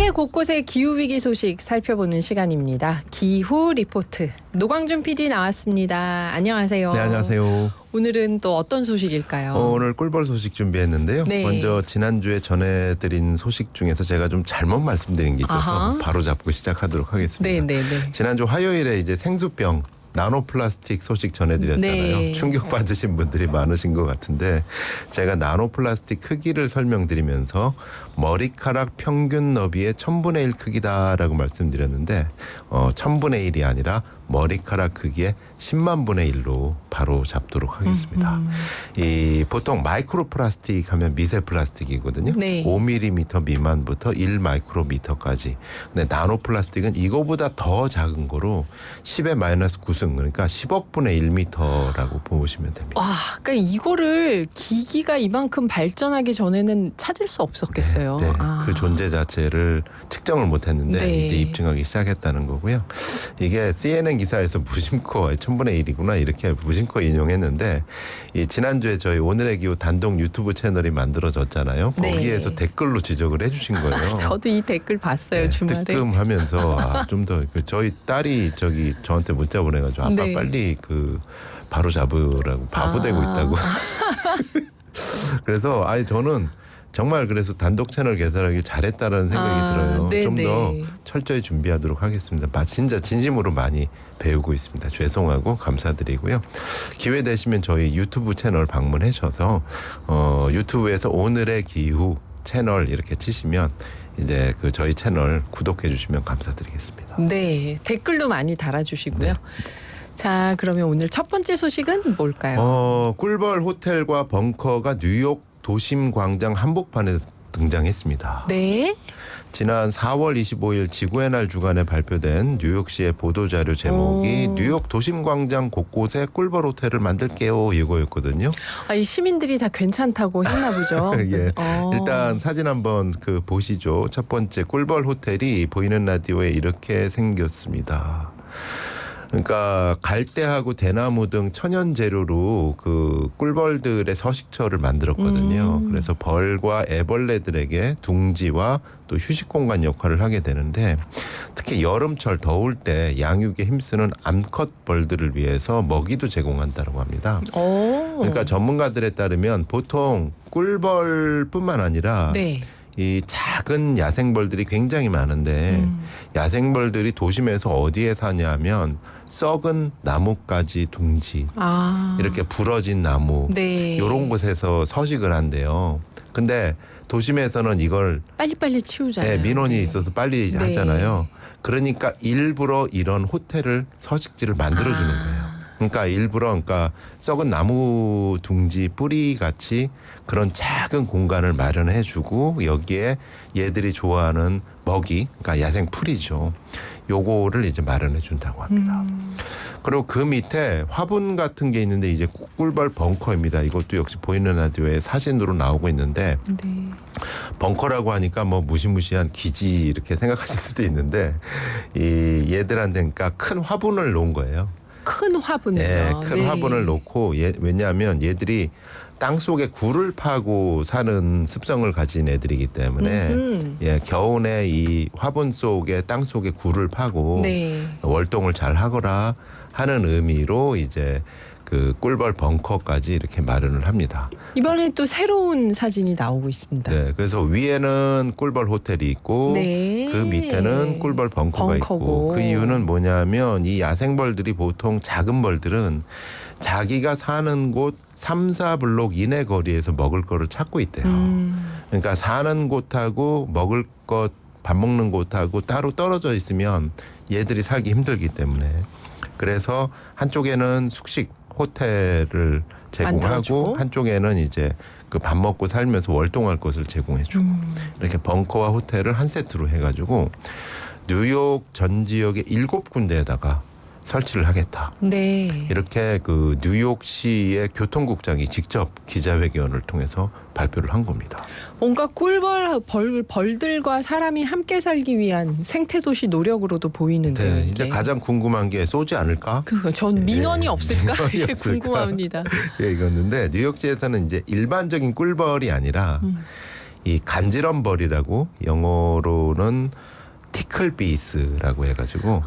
세계 곳곳의 기후위기 소식 살펴보는 시간입니다. 기후 리포트. 노광준 PD 나왔습니다. 안녕하세요. 네, 안녕하세요. 오늘은 또 어떤 소식일까요? 오늘 꿀벌 소식 준비했는데요. 네. 먼저 지난주에 전해드린 소식 중에서 제가 좀 잘못 말씀드린 게 있어서 아하. 바로 잡고 시작하도록 하겠습니다. 네. 지난주 화요일에 이제 생수병 나노플라스틱 소식 전해드렸잖아요. 네. 충격받으신 분들이 많으신 것 같은데 제가 나노플라스틱 크기를 설명드리면서 머리카락 평균 너비의 1000분의 1 크기다라고 말씀드렸는데 1000분의 1이 아니라 머리카락 크기의 10만 분의 1로 바로 잡도록 하겠습니다. 이 보통 마이크로 플라스틱 하면 미세 플라스틱이거든요. 네. 5mm 미만부터 1마이크로미터까지. 근데 나노 플라스틱은 이거보다 더 작은 거로 10의 마이너스 9승 그러니까 10억 분의 1m라고 보시면 됩니다. 와, 그러니까 이거를 기기가 이만큼 발전하기 전에는 찾을 수 없었겠어요. 네, 아. 그 존재 자체를 측정을 못했는데 네. 이제 입증하기 시작했다는 거고요. 이게 CNN 기사에서 무심코 1000분의 1이구나 이렇게 무심코 인용했는데 이 지난주에 저희 오늘의 기후 단독 유튜브 채널이 만들어졌잖아요. 네. 거기에서 댓글로 지적을 해주신 거예요. 저도 이 댓글 봤어요. 네, 주말에. 뜨끔하면서 좀 더 저희 딸이 저한테 문자 보내가지고 아빠 네. 빨리 바로 잡으라고 바보 되고 있다고. 그래서 저는 정말 그래서 단독 채널 개설하기 잘했다라는 생각이 들어요. 네, 좀 더 네. 철저히 준비하도록 하겠습니다. 진짜 진심으로 많이 배우고 있습니다. 죄송하고 감사드리고요. 기회 되시면 저희 유튜브 채널 방문하셔서 유튜브에서 오늘의 기후 채널 이렇게 치시면 이제 저희 채널 구독해 주시면 감사드리겠습니다. 네, 댓글도 많이 달아주시고요. 네. 자, 그러면 오늘 첫 번째 소식은 뭘까요? 꿀벌 호텔과 벙커가 뉴욕 도심 광장 한복판에 등장했습니다. 네. 지난 4월 25일 지구의 날 주간에 발표된 뉴욕시의 보도자료 제목이 뉴욕 도심광장 곳곳에 꿀벌 호텔을 만들게요 이거였거든요. 이 시민들이 다 괜찮다고 했나 보죠. 예. 일단 사진 한번 보시죠. 첫 번째 꿀벌 호텔이 보이는 라디오에 이렇게 생겼습니다. 그러니까 갈대하고 대나무 등 천연 재료로 꿀벌들의 서식처를 만들었거든요. 그래서 벌과 애벌레들에게 둥지와 또 휴식 공간 역할을 하게 되는데 특히 여름철 더울 때 양육에 힘쓰는 암컷 벌들을 위해서 먹이도 제공한다고 합니다. 그러니까 전문가들에 따르면 보통 꿀벌뿐만 아니라 네. 이 작은 야생벌들이 굉장히 많은데 야생벌들이 도심에서 어디에 사냐면 썩은 나뭇가지 둥지 이렇게 부러진 나무 네. 이런 곳에서 서식을 한대요. 근데 도심에서는 이걸 빨리빨리 치우잖아요. 네, 민원이 있어서 빨리 네. 하잖아요. 그러니까 일부러 이런 호텔을 서식지를 만들어주는 거예요. 그러니까 일부러 썩은 나무 둥지 뿌리 같이 그런 작은 공간을 마련해주고 여기에 얘들이 좋아하는 먹이, 그러니까 야생 풀이죠. 요거를 이제 마련해준다고 합니다. 그리고 그 밑에 화분 같은 게 있는데 이제 꿀벌 벙커입니다. 이것도 역시 보이는 라디오에 사진으로 나오고 있는데 네. 벙커라고 하니까 무시무시한 기지 이렇게 생각하실 수도 있는데 이 얘들한테 큰 화분을 놓은 거예요. 큰 화분이요. 네, 큰 화분을 놓고 왜냐하면 얘들이 땅 속에 굴을 파고 사는 습성을 가진 애들이기 때문에 겨우내 이 화분 속에 땅 속에 굴을 파고 네. 월동을 잘 하거라 하는 의미로 이제 꿀벌 벙커까지 이렇게 마련을 합니다. 이번에 또 새로운 사진이 나오고 있습니다. 네, 그래서 위에는 꿀벌 호텔이 있고 네. 그 밑에는 꿀벌 벙커가 있고 그 이유는 뭐냐면 이 야생벌들이 보통 작은 벌들은 자기가 사는 곳 3, 4블록 이내 거리에서 먹을 거를 찾고 있대요. 그러니까 사는 곳하고 먹을 것, 밥 먹는 곳하고 따로 떨어져 있으면 얘들이 살기 힘들기 때문에 그래서 한쪽에는 숙식 호텔을 제공하고 만들어주고. 한쪽에는 이제 밥 먹고 살면서 월동할 것을 제공해주고 이렇게 벙커와 호텔을 한 세트로 해가지고 뉴욕 전 지역의 7군데에다가 설치를 하겠다. 네. 이렇게 뉴욕시의 교통국장이 직접 기자회견을 통해서 발표를 한 겁니다. 뭔가 벌들과 사람이 함께 살기 위한 생태도시 노력으로도 보이는데요. 네, 이게. 이제 가장 궁금한 게 쏘지 않을까? 전 민원이 없을까? 민원이 이게 없을까? 궁금합니다. 예, 이거였는데 뉴욕시에서는 이제 일반적인 꿀벌이 아니라 이 간지럼벌이라고 영어로는 티클비스라고 해가지고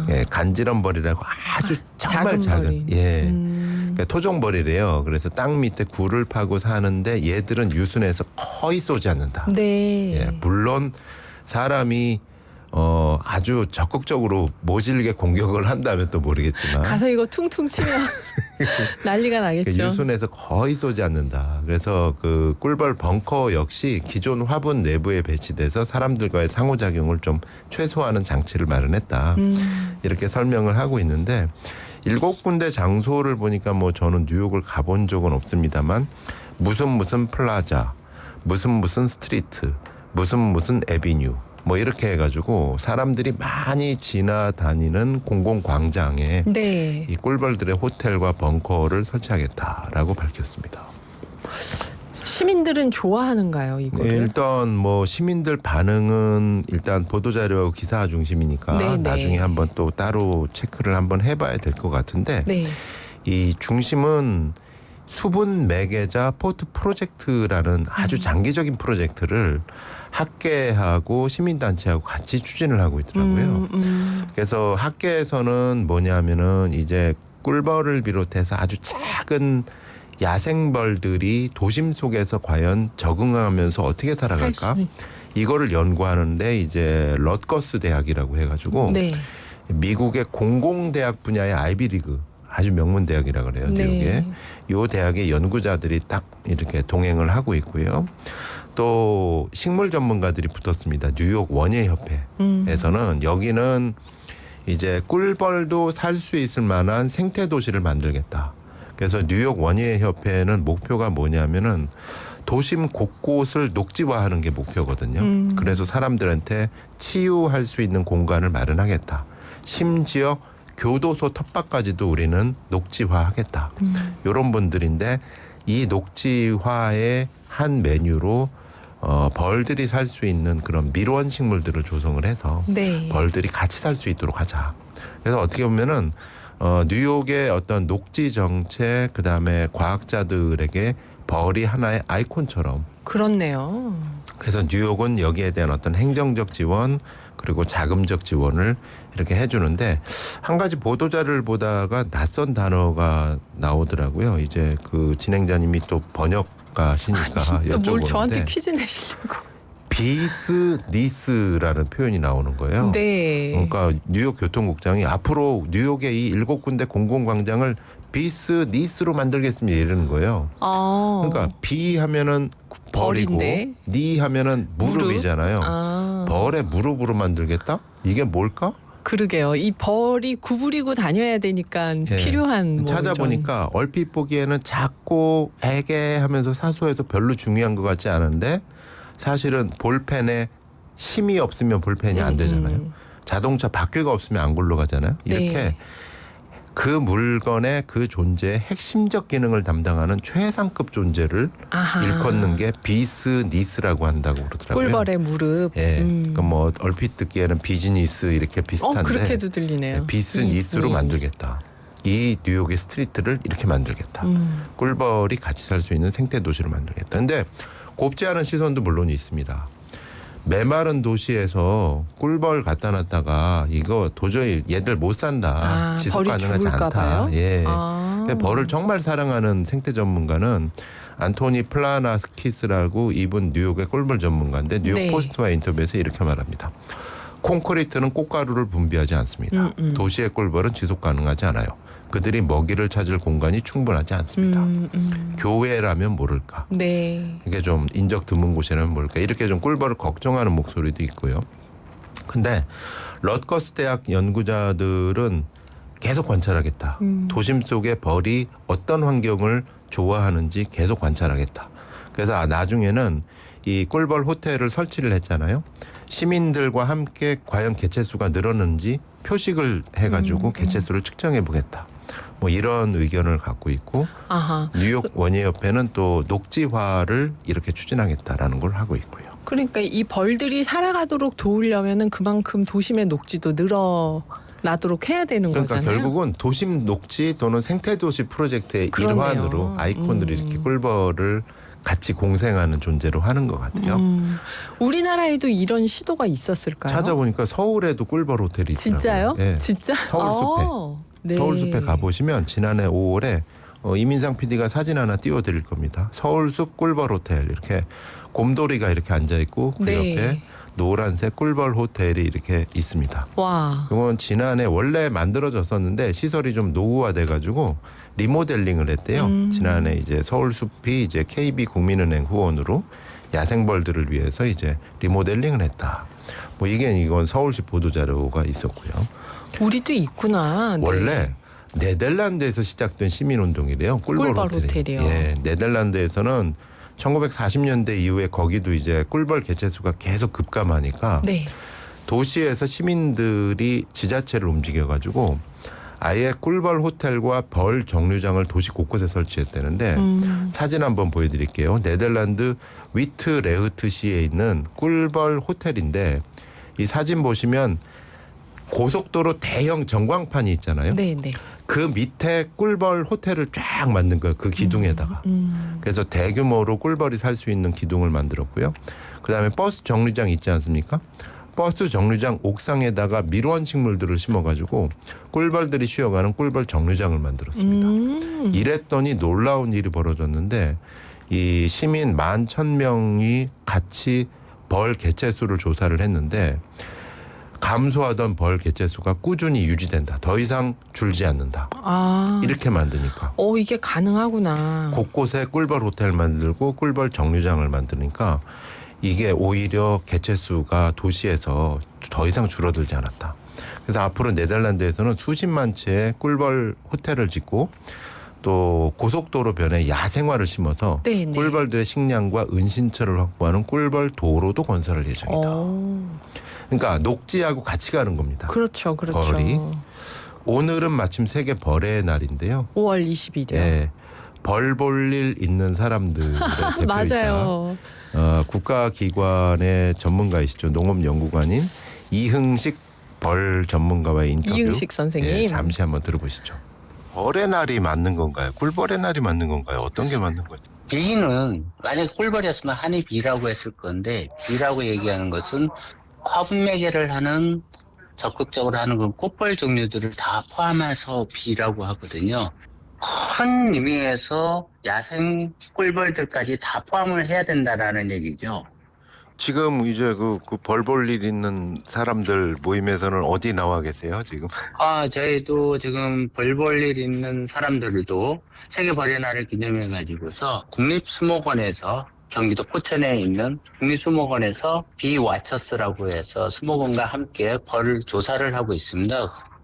예, 간지럼벌이라고 아주 정말 작은 예. 그러니까 토종벌이래요. 그래서 땅 밑에 굴을 파고 사는데 얘들은 유순해서 거의 쏘지 않는다. 네. 예, 물론 사람이 아주 적극적으로 모질게 공격을 한다면 또 모르겠지만 가서 이거 퉁퉁 치면 난리가 나겠죠. 유순해서 거의 쏘지 않는다. 그래서 그 꿀벌 벙커 역시 기존 화분 내부에 배치돼서 사람들과의 상호작용을 좀 최소화하는 장치를 마련했다. 이렇게 설명을 하고 있는데 7군데 장소를 보니까 뭐 저는 뉴욕을 가본 적은 없습니다만 무슨 플라자, 무슨 스트리트, 무슨 에비뉴 뭐 이렇게 해가지고 사람들이 많이 지나다니는 공공광장에 네. 이 꿀벌들의 호텔과 벙커를 설치하겠다라고 밝혔습니다. 시민들은 좋아하는가요, 이거를? 네, 일단 뭐 시민들 반응은 일단 보도자료 기사 중심이니까 네, 네. 나중에 한번 또 따로 체크를 한번 해봐야 될 것 같은데 네. 이 중심은 수분 매개자 포트 프로젝트라는 아주 장기적인 프로젝트를 학계하고 시민단체하고 같이 추진을 하고 있더라고요. 그래서 학계에서는 뭐냐면은 이제 꿀벌을 비롯해서 아주 작은 야생벌들이 도심 속에서 과연 적응하면서 어떻게 살아갈까? 이거를 연구하는데 이제 럿거스 대학이라고 해가지고 네. 미국의 공공대학 분야의 아이비리그 아주 명문 대학이라 그래요. 뉴욕에. 네. 요 대학의 연구자들이 딱 이렇게 동행을 하고 있고요. 또 식물 전문가들이 붙었습니다. 뉴욕 원예협회에서는 여기는 이제 꿀벌도 살 수 있을 만한 생태 도시를 만들겠다. 그래서 뉴욕 원예협회는 목표가 뭐냐면은 도심 곳곳을 녹지화하는 게 목표거든요. 그래서 사람들한테 치유할 수 있는 공간을 마련하겠다. 심지어 교도소 텃밭까지도 우리는 녹지화하겠다. 이런 분들인데 이 녹지화의 한 메뉴로 벌들이 살 수 있는 그런 밀원 식물들을 조성을 해서 네. 벌들이 같이 살 수 있도록 하자. 그래서 어떻게 보면은 뉴욕의 어떤 녹지 정책 그다음에 과학자들에게 벌이 하나의 아이콘처럼 그렇네요. 그래서 뉴욕은 여기에 대한 어떤 행정적 지원 그리고 자금적 지원을 이렇게 해주는데 한 가지 보도자를 보다가 낯선 단어가 나오더라고요. 이제 그 진행자님이 또 번역가시니까 또 뭘 저한테 여쭤보는데 퀴즈 내시려고. 비스니스라는 표현이 나오는 거예요. 네. 그러니까 뉴욕 교통국장이 앞으로 뉴욕의 이 7군데 공공광장을 비스니스로 만들겠습니다 이러는 거예요. 그러니까 비 하면은 벌이고 벌인데. 니 하면은 무릎이잖아요. 벌의 무릎으로 만들겠다? 이게 뭘까? 그러게요. 이 벌이 구부리고 다녀야 되니까 필요한 찾아보니까 얼핏 보기에는 작고 애게 하면서 사소해서 별로 중요한 것 같지 않은데 사실은 볼펜에 심이 없으면 볼펜이 안 되잖아요. 자동차 바퀴가 없으면 안 굴러가잖아요. 이렇게 네. 그 물건의 그 존재의 핵심적 기능을 담당하는 최상급 존재를 일컫는 게 비스니스라고 한다고 그러더라고요. 꿀벌의 무릎. 예, 그러니까 뭐 얼핏 듣기에는 비즈니스 이렇게 비슷한데 그렇게도 들리네요. 비스니스로 만들겠다. 이 뉴욕의 스트리트를 이렇게 만들겠다. 꿀벌이 같이 살 수 있는 생태 도시를 만들겠다. 근데 곱지 않은 시선도 물론 있습니다. 메마른 도시에서 꿀벌 갖다 놨다가 이거 도저히 얘들 못 산다. 지속 벌이 가능하지 죽을까 않다. 봐요? 예. 근데 벌을 정말 사랑하는 생태 전문가는 안토니 플라나스키스라고 이분 뉴욕의 꿀벌 전문가인데 뉴욕 네. 포스트와 인터뷰에서 이렇게 말합니다. 콘크리트는 꽃가루를 분비하지 않습니다. 도시의 꿀벌은 지속 가능하지 않아요. 그들이 먹이를 찾을 공간이 충분하지 않습니다. 교회라면 모를까. 네. 이게 좀 인적 드문 곳이라면 모를까. 이렇게 좀 꿀벌을 걱정하는 목소리도 있고요. 근데 럿거스 대학 연구자들은 계속 관찰하겠다. 도심 속의 벌이 어떤 환경을 좋아하는지 계속 관찰하겠다. 그래서 나중에는 이 꿀벌 호텔을 설치를 했잖아요. 시민들과 함께 과연 개체수가 늘었는지 표식을 해가지고 개체수를 측정해 보겠다. 뭐 이런 의견을 갖고 있고 뉴욕 원예협회는 또 녹지화를 이렇게 추진하겠다라는 걸 하고 있고요. 그러니까 이 벌들이 살아가도록 도우려면은 그만큼 도심의 녹지도 늘어나도록 해야 되는 그러니까 거잖아요. 결국은 도심 녹지 또는 생태도시 프로젝트의 그러네요. 일환으로 아이콘으로 이렇게 꿀벌을 같이 공생하는 존재로 하는 것 같아요. 우리나라에도 이런 시도가 있었을까요? 찾아보니까 서울에도 꿀벌 호텔이 있더라고요. 진짜요? 예. 진짜? 서울숲에. 네. 서울숲에 가보시면 지난해 5월에 이민상 PD가 사진 하나 띄워드릴 겁니다. 서울숲 꿀벌 호텔 이렇게 곰돌이가 이렇게 앉아 있고 그 네. 옆에 노란색 꿀벌 호텔이 이렇게 있습니다. 와. 이건 지난해 원래 만들어졌었는데 시설이 좀 노후화돼가지고 리모델링을 했대요. 지난해 이제 서울숲이 이제 KB 국민은행 후원으로 야생벌들을 위해서 이제 리모델링을 했다. 뭐 이건 서울시 보도 자료가 있었고요. 우리도 있구나. 네. 원래 네덜란드에서 시작된 시민운동이래요. 꿀벌 호텔이요. 예, 네덜란드에서는 1940년대 이후에 거기도 이제 꿀벌 개체수가 계속 급감하니까 네. 도시에서 시민들이 지자체를 움직여가지고 아예 꿀벌 호텔과 벌 정류장을 도시 곳곳에 설치했다는데 사진 한번 보여드릴게요. 네덜란드 위트레흐트시에 있는 꿀벌 호텔인데 이 사진 보시면 고속도로 대형 전광판이 있잖아요. 네, 네. 그 밑에 꿀벌 호텔을 쫙 만든 거예요. 그 기둥에다가. 그래서 대규모로 꿀벌이 살 수 있는 기둥을 만들었고요. 그다음에 버스 정류장 있지 않습니까? 버스 정류장 옥상에다가 밀원 식물들을 심어가지고 꿀벌들이 쉬어가는 꿀벌 정류장을 만들었습니다. 이랬더니 놀라운 일이 벌어졌는데 이 시민 11,000명이 같이 벌 개체수를 조사를 했는데 감소하던 벌 개체수가 꾸준히 유지된다. 더 이상 줄지 않는다. 아. 이렇게 만드니까. 이게 가능하구나. 곳곳에 꿀벌 호텔 만들고 꿀벌 정류장을 만드니까 이게 오히려 개체수가 도시에서 더 이상 줄어들지 않았다. 그래서 앞으로 네덜란드에서는 수십만 채의 꿀벌 호텔을 짓고 또 고속도로 변에 야생화를 심어서 네네. 꿀벌들의 식량과 은신처를 확보하는 꿀벌 도로도 건설할 예정이다. 그러니까 녹지하고 같이 가는 겁니다. 그렇죠, 그렇죠. 벌이. 오늘은 마침 세계 벌의 날인데요. 5월 20일이요. 예, 벌 볼 일 있는 사람들의 대표이자 맞아요. 국가기관의 전문가이시죠. 농업연구관인 이흥식 벌 전문가와의 인터뷰. 이흥식 선생님. 예, 잠시 한번 들어보시죠. 벌의 날이 맞는 건가요? 꿀벌의 날이 맞는 건가요? 어떤 게 맞는 거죠? 비는 만약 꿀벌이었으면 한이 비라고 했을 건데 비라고 얘기하는 것은 화분 매개를 하는 적극적으로 하는 그 꽃벌 종류들을 다 포함해서 비라고 하거든요. 큰 의미에서 야생 꿀벌들까지 다 포함을 해야 된다라는 얘기죠. 지금 이제 그 벌 볼 일 있는 사람들 모임에서는 어디 나와 계세요, 지금? 저희도 지금 벌 볼 일 있는 사람들도 세계 벌의 날을 기념해 가지고서 국립수목원에서 경기도 포천에 있는 국립수목원에서 비와처스라고 해서 수목원과 함께 벌 조사를 하고 있습니다.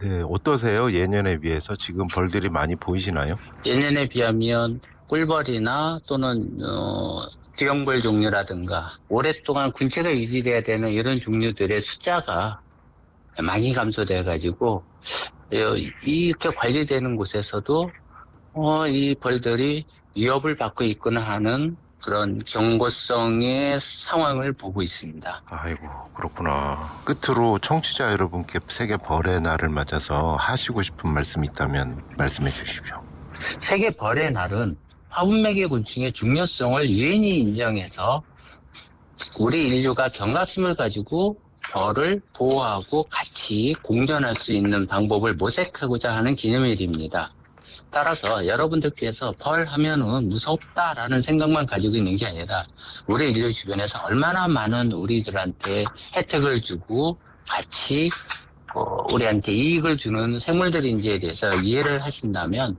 네, 어떠세요? 예년에 비해서 지금 벌들이 많이 보이시나요? 예년에 비하면 꿀벌이나 또는 대형벌 종류라든가 오랫동안 군체가 유지돼야 되는 이런 종류들의 숫자가 많이 감소돼 가지고 이렇게 관리되는 곳에서도 이 벌들이 위협을 받고 있거나 하는 그런 경고성의 상황을 보고 있습니다. 아이고, 그렇구나. 끝으로 청취자 여러분께 세계 벌의 날을 맞아서 하시고 싶은 말씀 있다면 말씀해 주십시오. 세계 벌의 날은 화분매개 곤충의 중요성을 유엔이 인정해서 우리 인류가 경각심을 가지고 벌을 보호하고 같이 공존할 수 있는 방법을 모색하고자 하는 기념일입니다. 따라서 여러분들께서 벌 하면은 무섭다라는 생각만 가지고 있는 게 아니라 우리 인류 주변에서 얼마나 많은 우리들한테 혜택을 주고 같이 우리한테 이익을 주는 생물들인지에 대해서 이해를 하신다면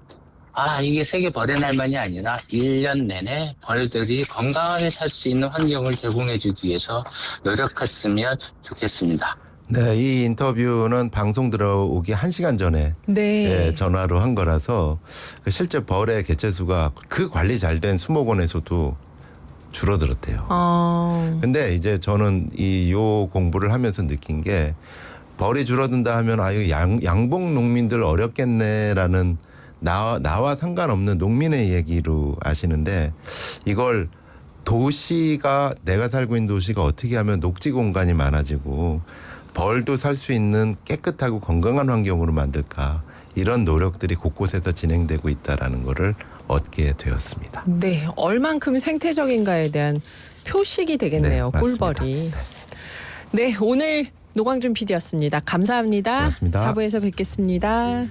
이게 세계 벌의 날만이 아니라 1년 내내 벌들이 건강하게 살 수 있는 환경을 제공해 주기 위해서 노력했으면 좋겠습니다. 네, 이 인터뷰는 방송 들어오기 1시간 전에 네. 전화로 한 거라서 실제 벌의 개체수가 그 관리 잘 된 수목원에서도 줄어들었대요. 근데 이제 저는 요 공부를 하면서 느낀 게 벌이 줄어든다 하면 이거 양봉 농민들 어렵겠네라는 나와 상관없는 농민의 얘기로 아시는데 이걸 도시가 내가 살고 있는 도시가 어떻게 하면 녹지 공간이 많아지고 벌도 살 수 있는 깨끗하고 건강한 환경으로 만들까 이런 노력들이 곳곳에서 진행되고 있다라는 거를 얻게 되었습니다. 네, 얼만큼 생태적인가에 대한 표식이 되겠네요. 네, 맞습니다. 꿀벌이. 네, 오늘 노광준 PD였습니다. 감사합니다. 고맙습니다. 4부에서 뵙겠습니다.